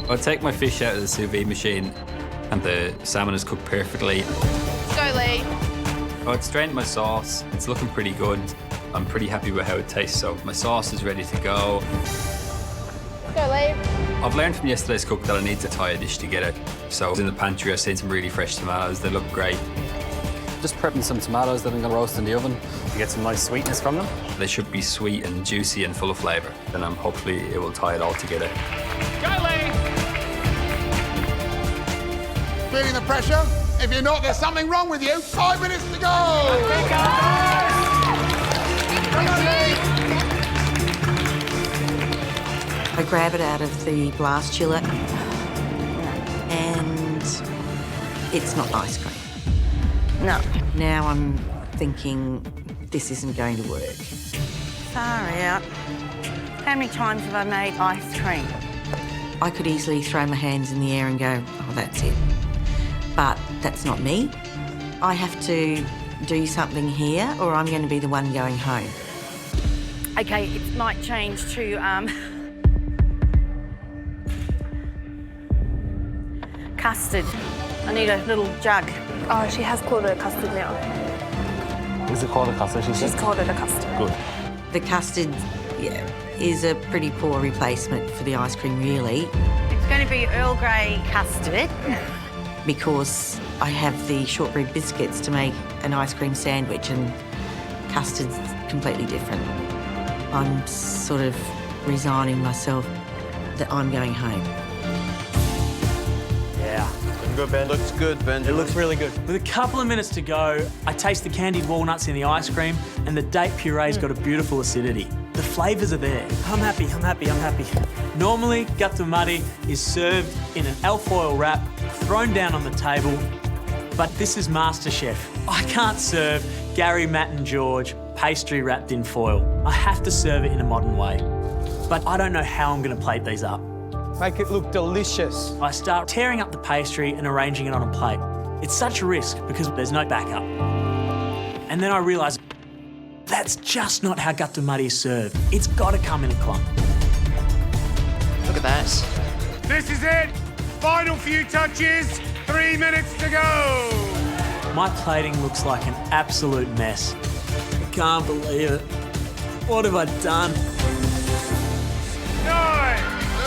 I'll take my fish out of the sous vide machine and the salmon is cooked perfectly. Go, Lee. I've strained my sauce. It's looking pretty good. I'm pretty happy with how it tastes, so my sauce is ready to go. Go, Lee. I've learned from yesterday's cook that I need to tie a dish together. So in the pantry, I've seen some really fresh tomatoes. They look great. Just prepping some tomatoes that I'm going to roast in the oven to get some nice sweetness from them. They should be sweet and juicy and full of flavour. And hopefully it will tie it all together. Go, Lee. Feeling the pressure? If you're not, there's something wrong with you. 5 minutes to go! I grab it out of the blast chiller and it's not ice cream. No. Now I'm thinking this isn't going to work. Far out. How many times have I made ice cream? I could easily throw my hands in the air and go, oh, that's it. But that's not me. I have to do something here or I'm going to be the one going home. Okay, it might change to, custard. I need a little jug. Oh, she has called it a custard now. Is it called a custard? She's called it a custard. Good. The custard, yeah, is a pretty poor replacement for the ice cream, really. It's going to be Earl Grey custard. Because I have the shortbread biscuits to make an ice cream sandwich and custard's completely different. I'm sort of resigning myself that I'm going home. Yeah. Good, Ben. Looks good, Ben. It looks really good. With a couple of minutes to go, I taste the candied walnuts in the ice cream and the date puree's got a beautiful acidity. The flavours are there. I'm happy, I'm happy, I'm happy. Normally, gatto muddy is served in an alfoil wrap, thrown down on the table, but this is MasterChef. I can't serve Gary, Matt and George pastry wrapped in foil. I have to serve it in a modern way. But I don't know how I'm going to plate these up. Make it look delicious. I start tearing up the pastry and arranging it on a plate. It's such a risk because there's no backup. And then I realise that's just not how gatto muddy is served. It's got to come in a clump. Look at that. This is it! Final few touches, 3 minutes to go! My plating looks like an absolute mess. I can't believe it. What have I done? 9,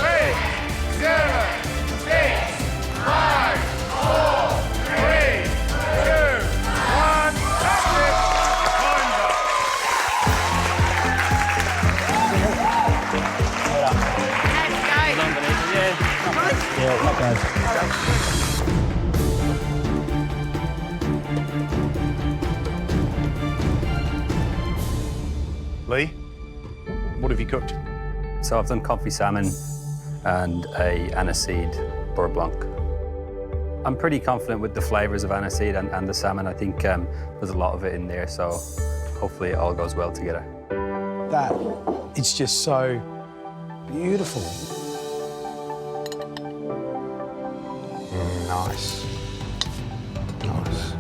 8, 7, 6, 5, 4, 3, 2, 1. That's it! Time's up. Yeah, not bad. Lee, what have you cooked? So I've done Confit Salmon and a Aniseed Beurre Blanc. I'm pretty confident with the flavours of Aniseed and the salmon. I think there's a lot of it in there, so hopefully it all goes well together. That, it's just so beautiful. Nice. Nice.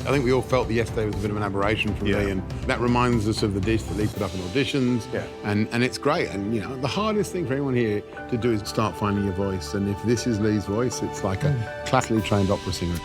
I think we all felt that yesterday was a bit of an aberration for Lee, and that reminds us of the dish that Lee put up in auditions. Yeah. And it's great. And you know, the hardest thing for anyone here to do is start finding your voice. And if this is Lee's voice, it's like a classically trained opera singer.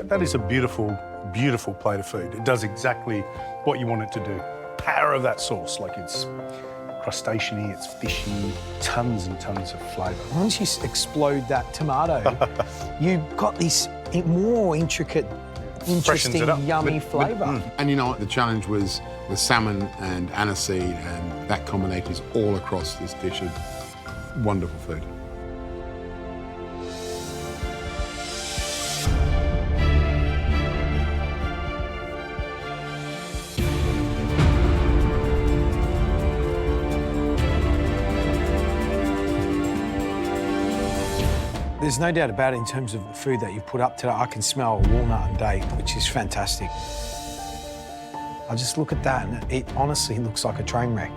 That is a beautiful, beautiful plate of food. It does exactly what you want it to do. Power of that sauce, like it's crustacean-y, it's fishy, tons and tons of flavour. Once you explode that tomato, you've got this more intricate, interesting, yummy flavour. And you know what? The challenge was the salmon and aniseed, and that combination is all across this dish of wonderful food. There's no doubt about it in terms of the food that you've put up today. I can smell walnut and date, which is fantastic. I just look at that and it honestly looks like a train wreck.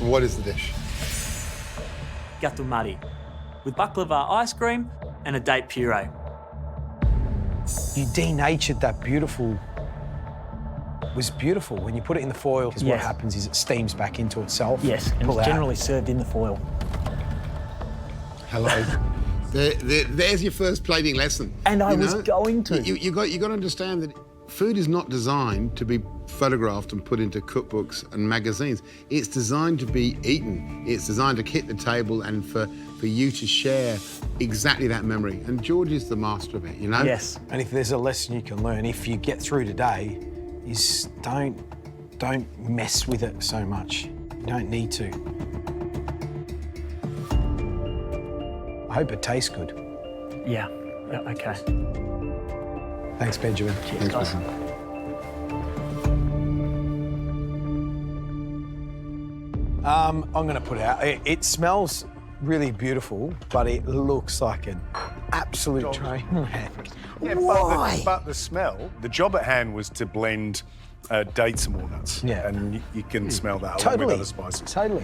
What is the dish? Gatto mari, with baklava ice cream and a date puree. You denatured that beautiful. It was beautiful when you put it in the foil, because what happens is it steams back into itself. Yes, and it's generally served in the foil. Hello. There's your first plating lesson. And I was going to. You got to understand that food is not designed to be photographed and put into cookbooks and magazines. It's designed to be eaten. It's designed to hit the table and for you to share exactly that memory. And George is the master of it, you know? Yes. And if there's a lesson you can learn, if you get through today, is don't mess with it so much. You don't need to. I hope it tastes good. Yeah, okay. Thanks, Benjamin. Cheers, guys. I'm going to put it out. It smells really beautiful, but it looks like an absolute train wreck. Yeah, but the smell, the job at hand was to blend dates and walnuts. Yeah. And you can smell that along with other spices. Totally.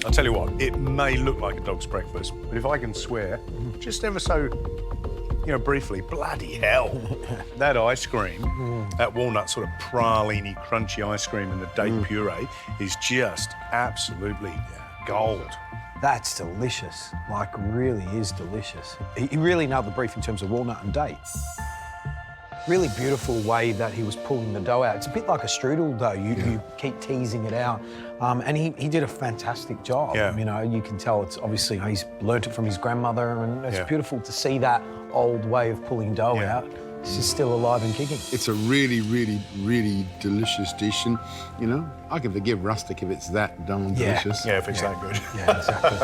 I'll tell you what, it may look like a dog's breakfast, but if I can swear, just ever so, briefly, bloody hell. That ice cream, that walnut sort of praline-y, crunchy ice cream and the date puree is just absolutely gold. That's delicious. Like, really is delicious. He really nailed the brief in terms of walnut and date. Really beautiful way that he was pulling the dough out. It's a bit like a strudel dough. You keep teasing it out. And he did a fantastic job. Yeah. You can tell it's obviously, he's learnt it from his grandmother, and it's beautiful to see that old way of pulling dough out. This is still alive and kicking. It's a really, really, really delicious dish, and, I can forgive rustic if it's that darn delicious. Yeah, if it's that good. Yeah, exactly.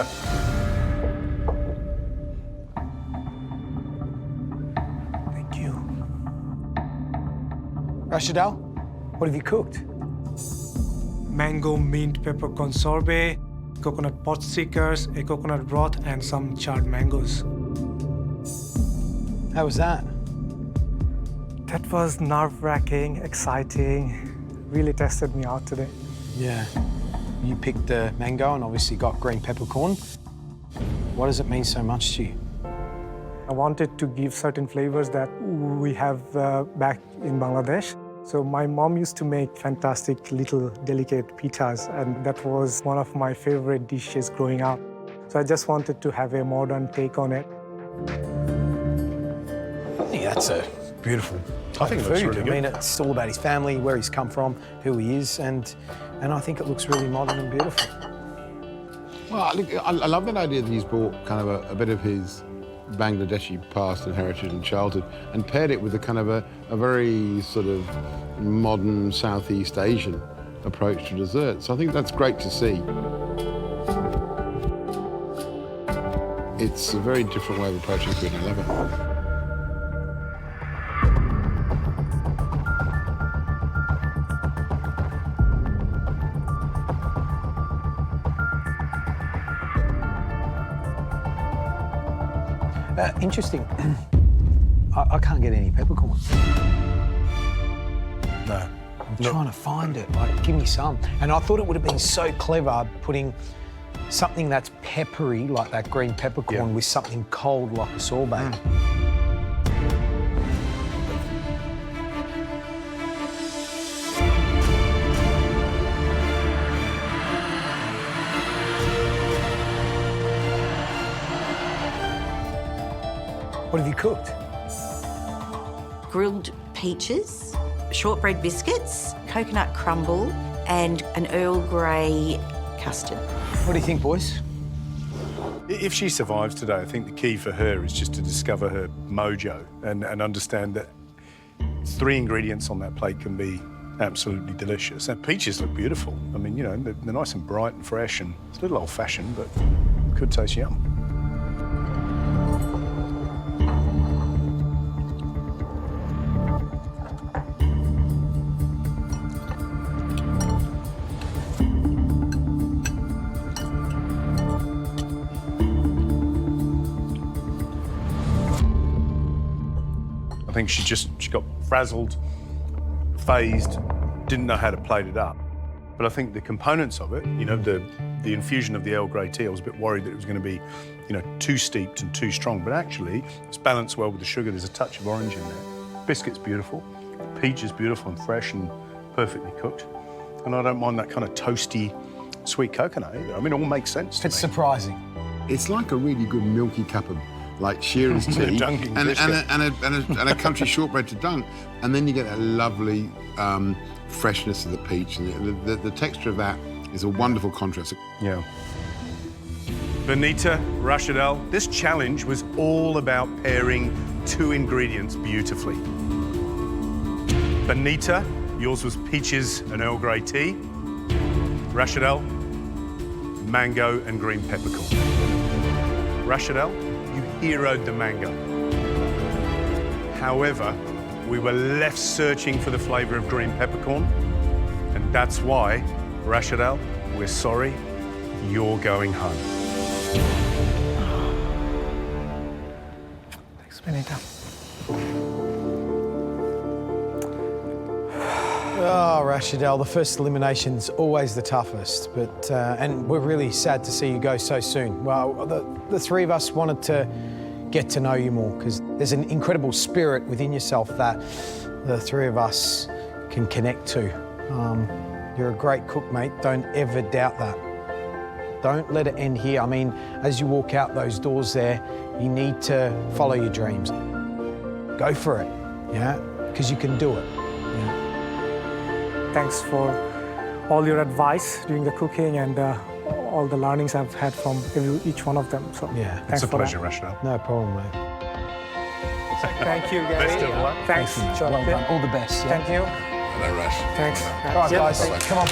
Thank you. Rashel, what have you cooked? Mango mint peppercorn sorbet, coconut pot stickers, a coconut broth, and some charred mangoes. How was that? That was nerve-wracking, exciting, really tested me out today. Yeah. You picked the mango and obviously got green peppercorn. What does it mean so much to you? I wanted to give certain flavors that we have back in Bangladesh. So my mom used to make fantastic little delicate pitas, and that was one of my favorite dishes growing up. So I just wanted to have a modern take on it. Yeah, that's a beautiful I think it looks really good. I mean, it's all about his family, where he's come from, who he is, and I think it looks really modern and beautiful. Well, I love that idea that he's brought kind of a bit of his Bangladeshi past and heritage and childhood and paired it with a kind of a very sort of modern Southeast Asian approach to dessert. So I think that's great to see. It's a very different way of approaching food, and I love it. Interesting. I can't get any peppercorn. No. I'm trying to find it. Like, give me some. And I thought it would have been so clever putting something that's peppery, like that green peppercorn, with something cold like a sorbet. What have you cooked? Grilled peaches, shortbread biscuits, coconut crumble and an Earl Grey custard. What do you think, boys? If she survives today, I think the key for her is just to discover her mojo and understand that 3 ingredients on that plate can be absolutely delicious. And peaches look beautiful. I mean, you know, they're nice and bright and fresh, and it's a little old-fashioned, but could taste yum. I think she got frazzled, phased, didn't know how to plate it up. But I think the components of it, you know, the infusion of the Earl Grey tea, I was a bit worried that it was going to be, you know, too steeped and too strong. But actually, it's balanced well with the sugar. There's a touch of orange in there. Biscuit's beautiful. Peach is beautiful and fresh and perfectly cooked. And I don't mind that kind of toasty, sweet coconut either. I mean, it all makes sense to me. It's surprising. It's like a really good milky cup of like shearer's tea Dunking and biscuit. a country shortbread to dunk, and then you get that lovely freshness of the peach, and the texture of that is a wonderful contrast. Yeah. Benita, Rashel, this challenge was all about pairing 2 ingredients beautifully. Benita, yours was peaches and Earl Grey tea. Rashel, mango and green peppercorn. Rashel, you heroed the mango. However, we were left searching for the flavour of green peppercorn, and that's why, Rashel, we're sorry, you're going home. Thanks, Benita. Oh, Rashel, the first elimination's always the toughest, but and we're really sad to see you go so soon. Well, the 3 of us wanted to get to know you more because there's an incredible spirit within yourself that the 3 of us can connect to. You're a great cook, mate. Don't ever doubt that. Don't let it end here. I mean, as you walk out those doors there, you need to follow your dreams. Go for it, yeah? Because you can do it. Thanks for all your advice during the cooking and all the learnings I've had from each one of them. So Yeah, thanks It's a for pleasure, that. Rashel. No problem, mate. Thank you, Gary. Best of luck. Thanks, Well Jonathan. done. All the best. Yeah? Thank you. Hello, Rash. Thanks. All right, guys, Bye-bye. come on.